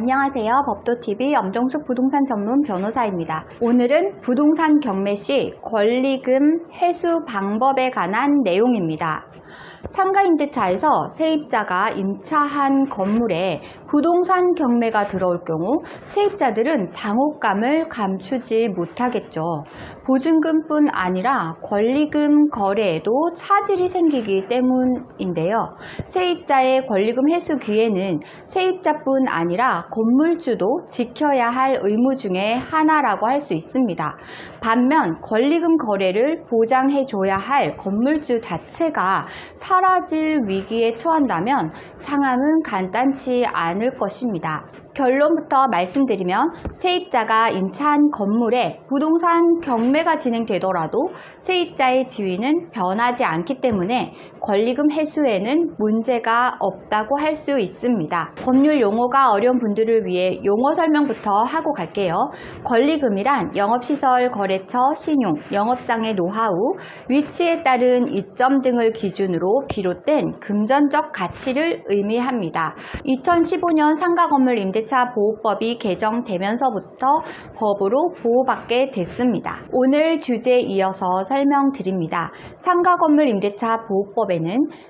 안녕하세요. 법도TV 엄정숙 부동산 전문 변호사입니다. 오늘은 부동산 경매 시 권리금 회수 방법에 관한 내용입니다. 상가임대차에서 세입자가 임차한 건물에 부동산 경매가 들어올 경우 세입자들은 당혹감을 감추지 못하겠죠. 보증금뿐 아니라 권리금 거래에도 차질이 생기기 때문인데요. 세입자의 권리금 회수 기회는 세입자뿐 아니라 건물주도 지켜야 할 의무 중에 하나라고 할 수 있습니다. 반면 권리금 거래를 보장해줘야 할 건물주 자체가 사라질 위기에 처한다면 상황은 간단치 않을 것입니다. 결론부터 말씀드리면 세입자가 임차한 건물에 부동산 경매가 진행되더라도 세입자의 지위는 변하지 않기 때문에 권리금 회수에는 문제가 없다고 할 수 있습니다. 법률 용어가 어려운 분들을 위해 용어 설명부터 하고 갈게요. 권리금이란 영업시설 거래처 신용, 영업상의 노하우, 위치에 따른 이점 등을 기준으로 비롯된 금전적 가치를 의미합니다. 2015년 상가건물 임대차 보호법이 개정되면서부터 법으로 보호받게 됐습니다. 오늘 주제에 이어서 설명드립니다. 상가건물 임대차 보호법에는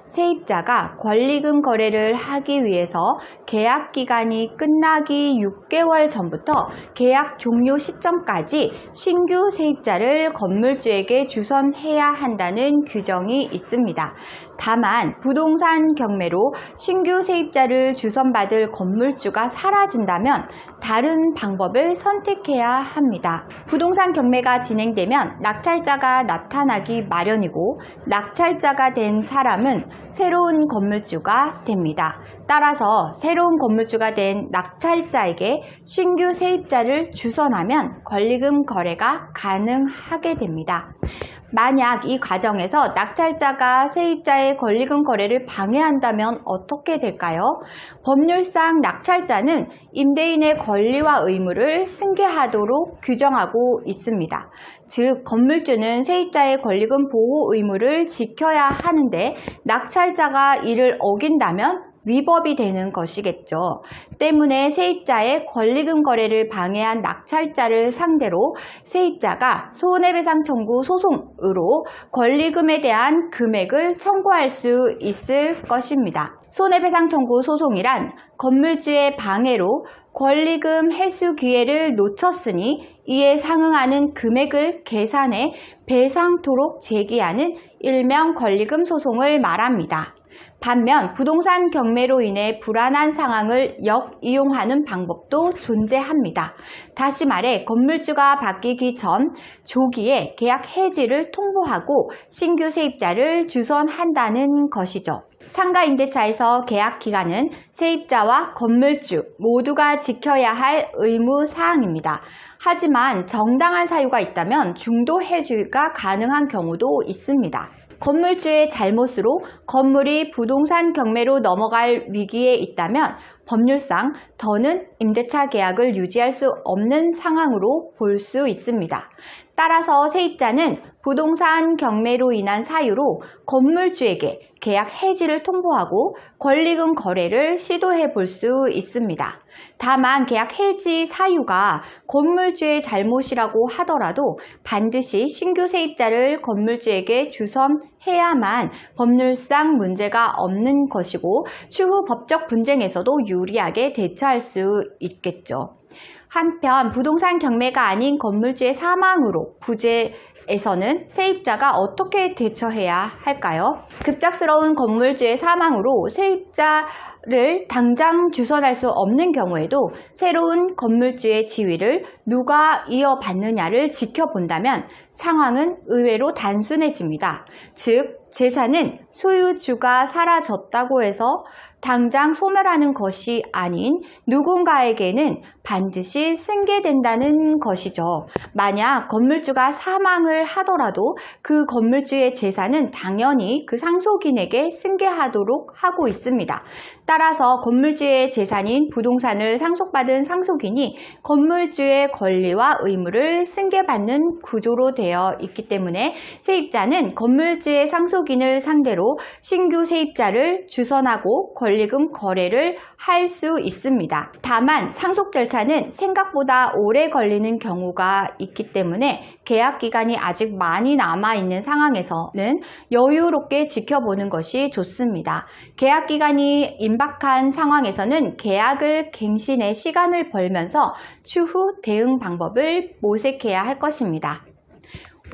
세입자가 권리금 거래를 하기 위해서 계약 기간이 끝나기 6개월 전부터 계약 종료 시점까지 신규 세입자를 건물주에게 주선해야 한다는 규정이 있습니다. 다만 부동산 경매로 신규 세입자를 주선받을 건물주가 사라진다면 다른 방법을 선택해야 합니다. 부동산 경매가 진행되면 낙찰자가 나타나기 마련이고 낙찰자가 된 사람은 새로운 건물주가 됩니다. 따라서 새로운 건물주가 된 낙찰자에게 신규 세입자를 주선하면 권리금 거래가 가능하게 됩니다. 만약 이 과정에서 낙찰자가 세입자의 권리금 거래를 방해한다면 어떻게 될까요? 법률상 낙찰자는 임대인의 권리와 의무를 승계하도록 규정하고 있습니다. 즉, 건물주는 세입자의 권리금 보호 의무를 지켜야 하는데 낙찰자가 이를 어긴다면 위법이 되는 것이겠죠. 때문에 세입자의 권리금 거래를 방해한 낙찰자를 상대로 세입자가 손해배상 청구 소송으로 권리금에 대한 금액을 청구할 수 있을 것입니다. 손해배상 청구 소송이란 건물주의 방해로 권리금 회수 기회를 놓쳤으니 이에 상응하는 금액을 계산해 배상토록 제기하는 일명 권리금 소송을 말합니다. 반면 부동산 경매로 인해 불안한 상황을 역이용하는 방법도 존재합니다. 다시 말해 건물주가 바뀌기 전 조기에 계약 해지를 통보하고 신규 세입자를 주선한다는 것이죠. 상가임대차에서 계약 기간은 세입자와 건물주 모두가 지켜야 할 의무 사항입니다. 하지만 정당한 사유가 있다면 중도 해지가 가능한 경우도 있습니다. 건물주의 잘못으로 건물이 부동산 경매로 넘어갈 위기에 있다면 법률상 더는 임대차 계약을 유지할 수 없는 상황으로 볼 수 있습니다. 따라서 세입자는 부동산 경매로 인한 사유로 건물주에게 계약 해지를 통보하고 권리금 거래를 시도해 볼 수 있습니다. 다만 계약 해지 사유가 건물주의 잘못이라고 하더라도 반드시 신규 세입자를 건물주에게 주선해야만 법률상 문제가 없는 것이고 추후 법적 분쟁에서도 유리하게 대처할 수 있겠죠. 한편 부동산 경매가 아닌 건물주의 사망으로 부재에서는 세입자가 어떻게 대처해야 할까요? 급작스러운 건물주의 사망으로 세입자를 당장 주선할 수 없는 경우에도 새로운 건물주의 지위를 누가 이어받느냐를 지켜본다면 상황은 의외로 단순해집니다. 즉, 재산은 소유주가 사라졌다고 해서 당장 소멸하는 것이 아닌 누군가에게는 반드시 승계된다는 것이죠. 만약 건물주가 사망을 하더라도 그 건물주의 재산은 당연히 그 상속인에게 승계하도록 하고 있습니다. 따라서 건물주의 재산인 부동산을 상속받은 상속인이 건물주의 권리와 의무를 승계받는 구조로 되어 있기 때문에 세입자는 건물주의 상속인을 상대로 신규 세입자를 주선하고 권리금 거래를 할 수 있습니다. 다만 상속 절차는 생각보다 오래 걸리는 경우가 있기 때문에 계약 기간이 아직 많이 남아있는 상황에서는 여유롭게 지켜보는 것이 좋습니다. 계약 기간이 임박한 상황에서는 계약을 갱신해 시간을 벌면서 추후 대응 방법을 모색해야 할 것입니다.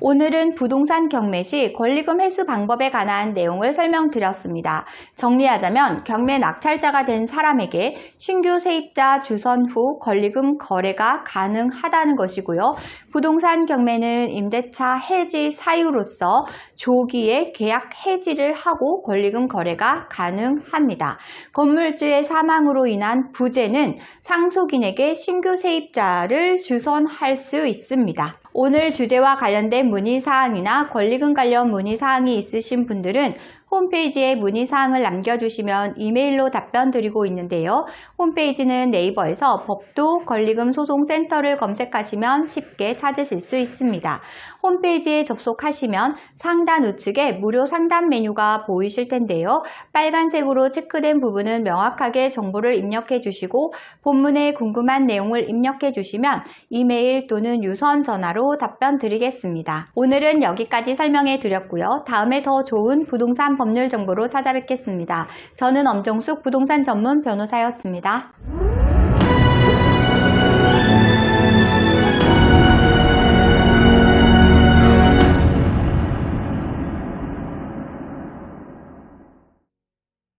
오늘은 부동산 경매 시 권리금 회수 방법에 관한 내용을 설명드렸습니다. 정리하자면 경매 낙찰자가 된 사람에게 신규 세입자 주선 후 권리금 거래가 가능하다는 것이고요. 부동산 경매는 임대차 해지 사유로서 조기에 계약 해지를 하고 권리금 거래가 가능합니다. 건물주의 사망으로 인한 부재는 상속인에게 신규 세입자를 주선할 수 있습니다. 오늘 주제와 관련된 문의사항이나 권리금 관련 문의사항이 있으신 분들은 홈페이지에 문의사항을 남겨주시면 이메일로 답변 드리고 있는데요. 홈페이지는 네이버에서 법도 권리금 소송센터를 검색하시면 쉽게 찾으실 수 있습니다. 홈페이지에 접속하시면 상단 우측에 무료 상담 메뉴가 보이실 텐데요. 빨간색으로 체크된 부분은 명확하게 정보를 입력해 주시고 본문에 궁금한 내용을 입력해 주시면 이메일 또는 유선 전화로 답변 드리겠습니다. 오늘은 여기까지 설명해 드렸고요. 다음에 더 좋은 부동산 법률 정보로 찾아뵙겠습니다. 저는 엄정숙 부동산 전문 변호사였습니다.